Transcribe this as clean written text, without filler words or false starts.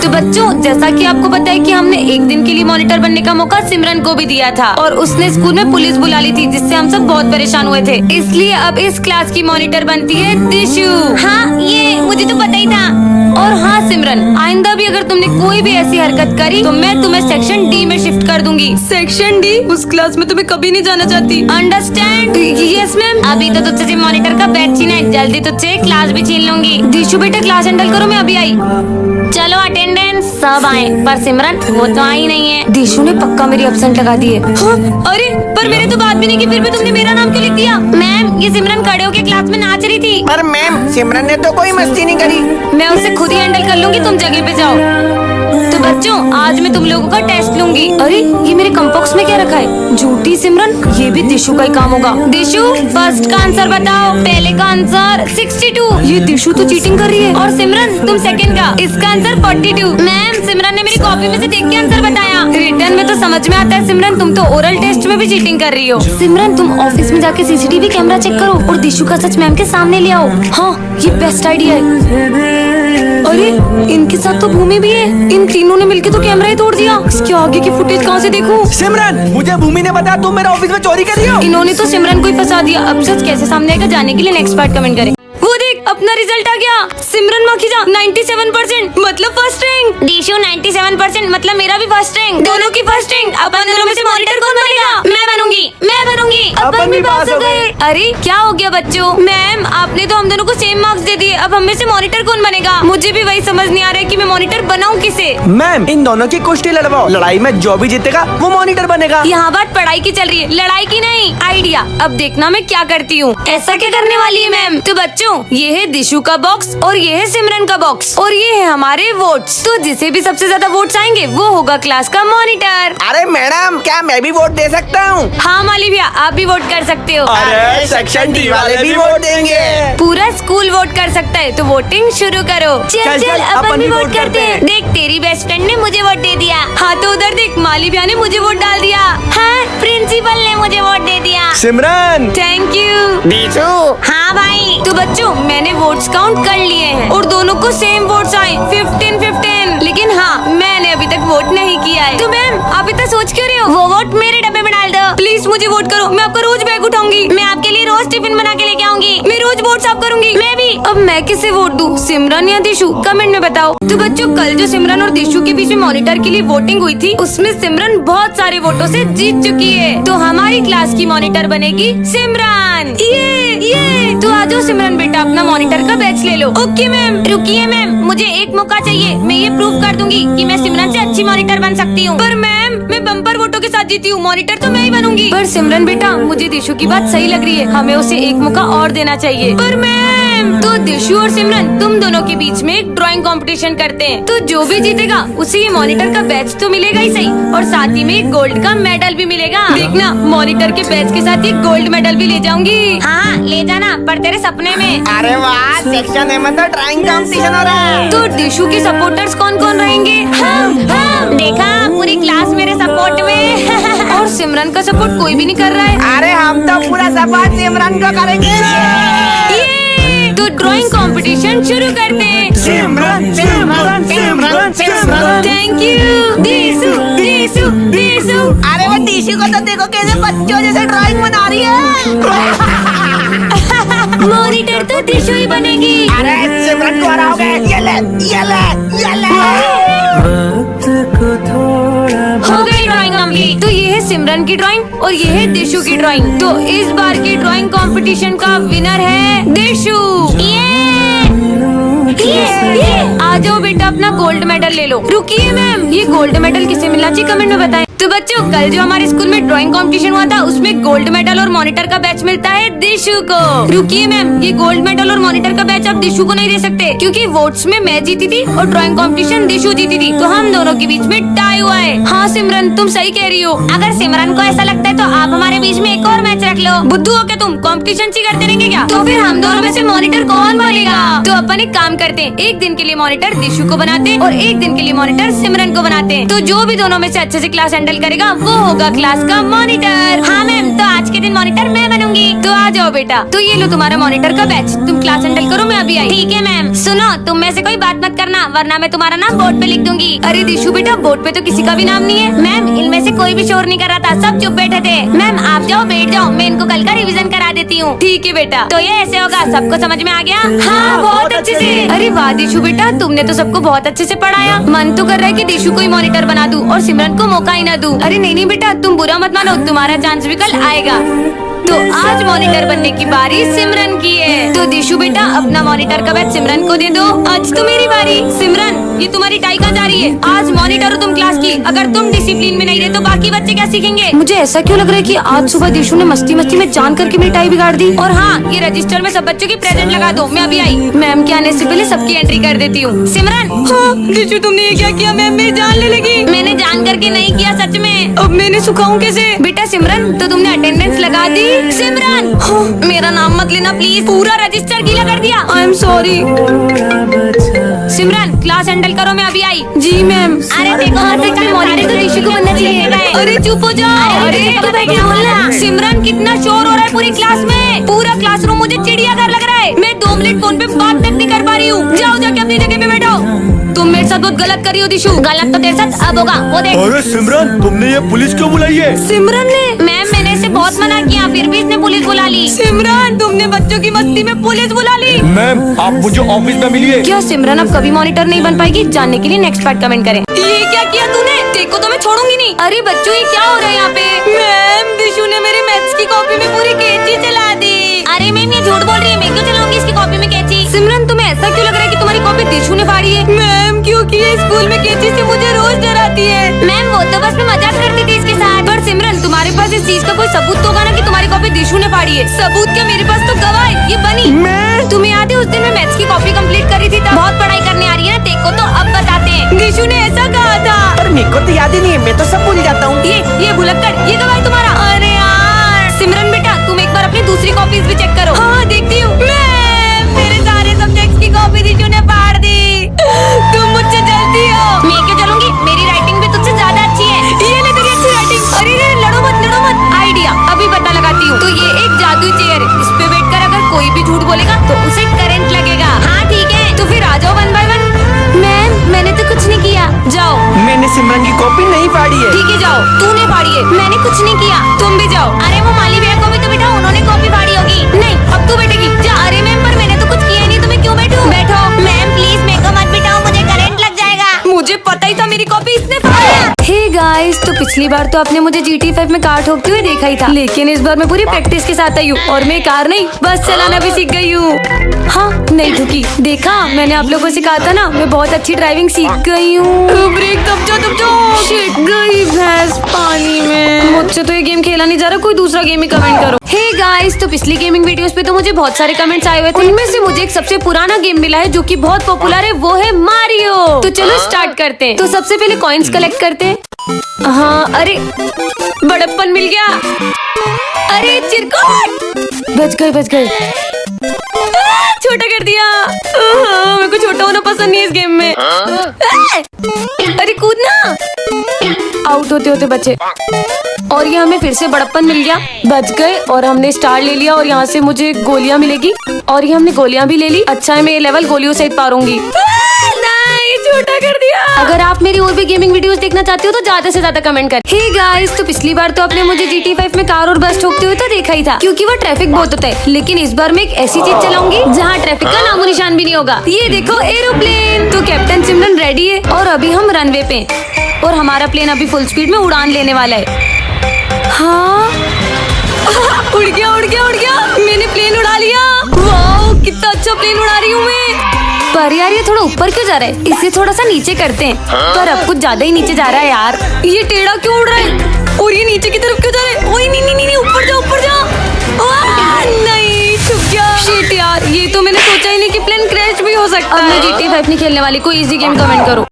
तो बच्चों, जैसा कि आपको पता है कि हमने एक दिन के लिए मॉनिटर बनने का मौका सिमरन को भी दिया था और उसने स्कूल में पुलिस बुला ली थी, जिससे हम सब बहुत परेशान हुए थे। इसलिए अब इस क्लास की मॉनिटर बनती है दिशु। हाँ, ये मुझे तो पता ही था। और हाँ सिमरन, आइंदा भी अगर तुमने कोई भी ऐसी हरकत करी तो मैं तुम्हें सेक्शन डी में शिफ्ट कर दूंगी। Section D? उस क्लास में तुम्हें कभी नहीं जाना चाहती। अंडरस्टैंड? Yes ma'am. अभी तो तुझसे मॉनिटर का बैच छीना है, जल्दी तुझसे क्लास भी छीन लूंगी। दिशु बेटा, क्लास हैंडल करो, मैं अभी आई। चलो अटेंडेंस सब आए, पर सिमरन वो तो आई नहीं है। दिशु ने पक्का मेरी एब्सेंट लगा दी है। हाँ? अरे पर मैंने तो बात भी नहीं की, फिर भी तुमने मेरा नाम क्यों लिख दिया? मैम, ये सिमरन खड़े होके क्लास में नाच रही थी। पर मैम, सिमरन ने तो कोई मस्ती नहीं करी। मैं उसे खुद ही हैंडल कर लूंगी, तुम जगह पे जाओ। तो बच्चों, आज मैं तुम लोगों का टेस्ट लूंगी। अरे ये मेरे कंबॉक्स में क्या रखा है? झूठी सिमरन, ये भी दिशु का ही काम होगा। दिशु, फर्स्ट का आंसर बताओ। पहले का आंसर 62। ये दिशु तो चीटिंग कर रही है। और सिमरन, तुम सेकंड का, इसका आंसर 42। मैम, सिमरन ने मेरी कॉपी में से देख के आंसर बताया। रिटर्न में तो समझ में आता है सिमरन, तुम तो ओरल टेस्ट में भी चीटिंग कर रही हो। सिमरन, तुम ऑफिस में जाके सीसीटीवी कैमरा चेक करो और दिशु का सच मैम के सामने ले आओ। हाँ, ये बेस्ट आइडिया है। अरे इनके साथ तो भूमि भी है। इन तीनों ने मिलके तो कैमरा ही तोड़ दिया। इसके आगे की फुटेज कहाँ से देखूं? सिमरन, मुझे भूमि ने बताया तुम मेरे ऑफिस में चोरी कर रही हो। इन्होंने तो सिमरन को ही फंसा दिया। अब सच कैसे सामने आएगा, जाने के लिए नेक्स्ट पार्ट कमेंट करें। वो देख, अपना रिजल्ट आ गया। सिमरन माखीजा 97%, मतलब फर्स्ट रैंक। दिशु 97%, मतलब मेरा भी फर्स्ट रैंक। दोनों की फर्स्ट रैंक। अपन दोनों में से मॉनिटर कौन बनेगा? मैं बनूंगी, मैं बनूंगी। अपन भी पास हो गए। अरे क्या हो गया बच्चों? मैम, आपने तो हम दोनों को सेम मार्क्स दे दिए। अब हम में से मॉनिटर कौन बनेगा? मुझे भी वही समझ नहीं आ रहा है कि मैं मॉनिटर बनाऊं किसे। मैम, इन दोनों की कुश्ती लड़वाओ। लड़ाई में जो भी जीतेगा वो मॉनिटर बनेगा। यहाँ बात पढ़ाई की चल रही है, लड़ाई की नहीं। आइडिया, अब देखना मैं क्या करती हूँ। ऐसा क्या करने वाली है मैम? तो बच्चों, ये है दिशु का बॉक्स और ये है सिमरन का बॉक्स और ये है हमारे वोट्स। तो जिसे भी सबसे ज्यादा वोट्स आएंगे वो होगा क्लास का मॉनिटर। अरे मैडम, क्या मैं भी वोट दे सकता हूँ? हाँ माली भैया, आप भी वोट कर सकते हो। अरे सेक्शन डी वाले भी वोट देंगे। पूरा स्कूल वोट कर सकता है, तो वोटिंग शुरू करो। चल अपन भी वोट करते हैं। देख, तेरी बेस्ट फ्रेंड ने मुझे वोट दे दिया। हाँ तो उधर देख, माली भैया ने मुझे वोट डाल दिया। हाँ, प्रिंसिपल ने मुझे वोट दे दिया। सिमरन, थैंक यू। दिशु। हाँ भाई। तो बच्चों, मैंने वोट्स काउंट कर लिए हैं और दोनों को सेम वोट्स आए 15-15। लेकिन हाँ, मैंने अभी तक वोट नहीं किया है। तो मैम, आप इतना सोच क्यों रहे हो? वो वोट मेरे डब्बे में डाल दो। प्लीज मुझे वोट करो, मैं आपका रोज बैग उठाऊंगी। मैं आपके लिए रोज टिफिन बना के लेके आऊंगी। मैं रोज वोट साफ करूंगी। मैं भी। अब मैं किसे वोट दूं, सिमरन या दिशु? कमेंट में बताओ। तो बच्चों, कल जो सिमरन और दिशु के बीच में मॉनिटर के लिए वोटिंग हुई थी, उसमें सिमरन बहुत सारे वोटों से जीत चुकी है। तो हमारी क्लास की मॉनिटर बनेगी सिमरन। ये तो आ जाओ सिमरन बेटा, अपना मॉनिटर का बैच ले लो। Okay ma'am. रुकिए मैम, मुझे एक मौका चाहिए। मैं ये प्रूव कर दूंगी कि मैं सिमरन से अच्छी मॉनिटर बन सकती हूँ। पर मैम, मैं बम्पर वोटों के साथ जीती हूँ, मॉनिटर तो मैं ही बनूंगी। पर सिमरन बेटा, मुझे दिशु की बात सही लग रही है, हमें उसे एक मौका और देना चाहिए। पर मैम, तो दिशु और सिमरन, तुम दोनों के बीच में एक ड्राइंग कंपटीशन करते हैं। तो जो भी जीतेगा उसे ये मॉनिटर का बैच तो मिलेगा ही सही, और साथ ही में एक गोल्ड का मेडल भी मिलेगा। देखना, मॉनिटर के बैच के साथ ये गोल्ड मेडल भी ले जाऊंगी। हाँ, ले जाना, पर तेरे सपने में। अरे वाह, सेक्शन ए में तो ड्राइंग कंपटीशन हो रहा है। तो दिशु के सपोर्टर्स कौन कौन रहेंगे? हम। देखा, पूरी क्लास मेरे सपोर्ट में। और सिमरन का सपोर्ट कोई भी नहीं कर रहा है। अरे हम तो पूरा सपोर्ट सिमरन को करेंगे। तो ड्राइंग कंपटीशन शुरू करते हैं। सिमरन, सिमरन, सिमरन, सिमरन। Thank you दिशु, दिशु, दिशु। अरे वो दिशु को तो देखो कैसे बच्चों जैसे ड्राइंग बना रही है। मॉनिटर तो दिशु ही बनेगी। अरे सिमरन को हराओगे। ये ले, ये ले, ये ले। हो गई ड्राइंग कंप्लीट। तो ये है सिमरन की ड्राइंग और ये है दिशु की ड्राइंग। तो इस बार की ड्राइंग कंपटीशन का विनर है दिशु। आ जाओ बेटा, अपना गोल्ड मेडल ले लो। रुकिए मैम, ये गोल्ड मेडल किसे मिला चाहिए, कमेंट में बताएं। तो बच्चों, कल जो हमारे स्कूल में ड्राइंग कंपटीशन हुआ था, उसमें गोल्ड मेडल और मॉनिटर का बैच मिलता है दिशु को। रुकिए मैम, ये गोल्ड मेडल और मॉनिटर का बैच आप दिशु को नहीं दे सकते, क्योंकि वोट्स में मैं जीती थी और ड्राइंग कंपटीशन दिशु जीती थी। तो हम दोनों के बीच में टाई हुआ है। हाँ सिमरन, तुम सही कह रही हो। अगर सिमरन को ऐसा लगता है तो आप हमारे बीच में एक और मैच रख लो। बुद्धू हो क्या तुम? कंपटीशन सी करते रहेंगे क्या? तो फिर हम दोनों में से मॉनिटर कौन बनेगा? तो अपन एक काम करते हैं, एक दिन के लिए मॉनिटर दिशु को बनाते हैं और एक दिन के लिए मॉनिटर सिमरन को बनाते हैं। तो जो भी दोनों में से अच्छे से क्लास हैंडल हैंडल करेगा वो होगा क्लास का मॉनिटर। हाँ मैम, तो आज के दिन मॉनिटर मैं बनूंगी। तो आ जाओ बेटा, तो ये लो तुम्हारा मॉनिटर का बैच, तुम क्लास हैंडल करो, मैं अभी आई। ठीक है मैम। सुनो, तुम में से कोई बात मत करना वरना मैं तुम्हारा नाम बोर्ड पे लिख दूंगी। अरे दिशु बेटा, बोर्ड पे तो किसी का भी नाम नहीं है। मैम, इनमें से कोई भी शोर नहीं कर रहा था, सब चुप बैठे थे। मैम आप जाओ, बैठ जाओ, मैं इनको कल का रिवीजन करा देती हूँ। ठीक है बेटा। तो ये ऐसे होगा, सबको समझ में आ गया? हाँ बहुत अच्छे से। अरे वाह दिशु बेटा, तुमने तो सबको बहुत अच्छे से पढ़ाया। मन तो कर रहा है कि दिशु को ही मॉनिटर बना दूं और सिमरन को मौका ही ना दूं। अरे नहीं बेटा, तुम बुरा मत मानो, तुम्हारा चांस भी कल आएगा। तो आज मॉनिटर बनने की बारी सिमरन की है। तो दिशु बेटा, अपना मॉनिटर का बैच सिमरन को दे दो। आज तो मेरी बारी। सिमरन, ये तुम्हारी टाई कहाँ जा रही है? आज मॉनिटर हो तुम क्लास की, अगर तुम डिसिप्लिन में नहीं रहे तो बाकी बच्चे क्या सीखेंगे? मुझे ऐसा क्यों लग रहा है कि आज सुबह दिशु ने मस्ती में जान करके मेरी टाई बिगाड़ दी। और हाँ, ये रजिस्टर में सब बच्चों की प्रेजेंट लगा दो, मैं अभी आई। मैम के आने से पहले सबकी एंट्री कर देती हूँ। सिमरन। हाँ दिशु, तुमने ये क्या किया? मैम मेरी जान ले लगी। मैंने जान करके नहीं किया, सच में। अब मैंने सुखाऊं कैसे? बेटा सिमरन, तो तुमने अटेंडेंस लगा दी। सिमरन, हाँ, मेरा नाम मत लेना प्लीज, पूरा रजिस्टर गीला कर दिया। I am sorry. Simran, class handle करो, मैं अभी आई। जी मैम। अरे देखो, मॉनिटर तो दिशु को बनना चाहिए। अरे चुप हो जाओ। अरे तो भाई क्या बोलना? सिमरन, कितना शोर हो रहा है पूरी क्लास में। पूरा क्लासरूम मुझे चिड़ियाघर लग रहा है। मैं 2 मिनट फोन पे बात तक नहीं कर पा रही हूँ। जाओ जाके अपनी जगह पे बैठो। तुम मेरे साथ बहुत गलत करी हो दिशु। गलत तो तेरे साथ अब होगा, वो देख। अरे सिमरन, तुमने ये पुलिस क्यों बुलाई है? सिमरन ने? मैम मैंने इसे बहुत मना किया, फिर भी इसने पुलिस बुला ली। सिमरन, तुमने बच्चों की मस्ती में पुलिस बुला ली। मैम, आप मुझे ऑफिस में मिलिए। क्या सिमरन अब कभी मॉनिटर नहीं बन पाएगी? जानने के लिए नेक्स्ट पार्ट कमेंट करें। ये क्या किया तूने? देखो तो मैं छोड़ूंगी नहीं। अरे बच्चों, ये क्या हो रहा है यहाँ पे? मैम, दिशु ने मेरी मैथ्स की कॉपी में पूरी कैंची चला दी। अरे मैम, ये झूठ बोल रही है, मैं क्यों चलाऊंगी इसकी कॉपी में कैंची? सिमरन, तुम्हें ऐसा क्यों लग रहा है कि तुम्हारी कॉपी दिशु ने फाड़ी है? मैम, क्योंकि ये स्कूल में कैंची से मुझे रोज डराती है। मैम, वो तो बस मैं मजाक करती थी इसके साथ। पर सिमरन, तुम्हारे पास इस चीज का कोई सबूत तो होगा ना कि तुम्हारी कॉपी दिशु ने फाड़ी है? सबूत क्या, मेरे पास तो गवाह है, ये बनी। तुम्हें याद है उस दिन मैं मैथ्स की कॉपी कंप्लीट कर रही थी, तब बहुत पढ़ाई करने आ रही है ना, देखो तो अब बताते हैं। दिशु ने ऐसा कहा था। पर मेरे को तो याद ही नहीं है, मैं तो सब भूल जाता हूँ। ये भुलक्कड़, ये गवाह है तुम्हारा। अरे यार सिमरन बेटा, तुम एक बार अपनी दूसरी कॉपीज भी चेक करो। हाँ देखती हूँ। मेरे सारे सब्जेक्ट्स की कॉपी दिशु ने फाड़ दी। तुम मुझसे जलती हो। मैं क्यों जलूंगी? मेरी राइटिंग भी तुझसे ज्यादा अच्छी है। ये ले तेरी अच्छी राइटिंग। अरे लड़ो मत। आइडिया अभी पता लगाती हूँ। तो ये एक जादुई चेयर है, इस पे बैठकर अगर कोई भी झूठ बोलेगा तो उसे करंट लगेगा। हाँ ठीक है, तो फिर आ जाओ 1 by 1। मैम, मैंने तो कुछ नहीं किया। जाओ। मैंने सिमरन की कॉपी नहीं फाड़ी है। ठीक है जाओ। तूने फाड़ी है। मैंने कुछ नहीं किया। तुम भी जाओ। अरे वो माली भैया को भी तो बिठाओ, उन्होंने कॉपी फाड़ी होगी। नहीं, अब तू बैठेगी। जा। अरे मैम, पर मैंने तो कुछ किया नहीं, तुम्हें क्यों बैठूं? बैठो। मैम प्लीज मेरे को मत बिठाओ, मुझे करंट लग जाएगा। मुझे पता ही था मेरी कॉपी इसने फाड़ी। हे गाइस, तो पिछली बार तो आपने मुझे GT 5 में कार ठोकते हुए देखा ही था, लेकिन इस बार मैं पूरी प्रैक्टिस के साथ आई हूँ और मैं कार नहीं बस चलाना भी सीख गई हूँ। हाँ नहीं ठुकी, देखा मैंने आप लोगों से कहा था ना, मैं बहुत अच्छी ड्राइविंग सीख गई हूँ। ब्रेक दब जाओ। शिट, गई भैंस पानी में। मुझसे तो ये गेम खेला नहीं जा रहा, कोई दूसरा गेम ही कमेंट करो। हे गाइस, तो पिछली गेमिंग वीडियोस पे तो मुझे बहुत सारे कमेंट्स आए हुए थे, उनमें से मुझे एक सबसे पुराना गेम मिला है जो कि बहुत पॉपुलर है, वो है मारियो। तो चलो स्टार्ट करते हैं। तो सबसे पहले कॉइन्स कलेक्ट करते हैं। हाँ, अरे बड़प्पन मिल गया। अरे चिरकुट, बच गए। छोटा कर दिया। मेरे को छोटा होना पसंद नहीं है इस गेम में। अरे कूदना। आउट होते बचे। और ये हमें फिर से बड़प्पन मिल गया, बच गए। और हमने स्टार ले लिया और यहाँ से मुझे गोलियां मिलेगी और ये हमने गोलियां भी ले ली। अच्छा है, मैं ये लेवल गोलियों सहित पारूंगी। नहीं, छोटा कर दिया। अगर आप मेरी और भी गेमिंग वीडियोस देखना चाहते हो तो ज्यादा से ज्यादा कमेंट कर। हे गाइस, तो पिछली बार तो आपने मुझे GT 5 में कार और बस ठोकते हुए तो देखा ही था, क्योंकि वो ट्रैफिक बहुत होता है। लेकिन इस बार मैं एक ऐसी चीज चलाऊंगी जहाँ ट्रैफिक का नामो निशान भी नहीं होगा। ये देखो एरोप्लेन। तो कैप्टन सिमरन रेडी है और अभी हम रनवे पे और हमारा प्लेन अभी फुल स्पीड में उड़ान लेने वाला है। हाँ उड़ गया। मैंने प्लेन उड़ा लिया। वाओ, कितना अच्छा प्लेन उड़ा रही हूँ मैं। पर यार ये थोड़ा ऊपर क्यों जा रहा है? इसे थोड़ा सा नीचे करते हैं। पर अब कुछ ज्यादा ही नीचे जा रहा है यार। ये टेढ़ा क्यों उड़ रहा है और ये नीचे की तरफ क्यों जा रहा है? ओए नहीं, ऊपर जा। नहीं, छुप गया। शिट यार, ये तो मैंने सोचा ही नहीं कि प्लेन क्रैश भी हो सकता है। अब मैं GT 5 नहीं खेलने वाली, कोई इजी गेम कमेंट करो।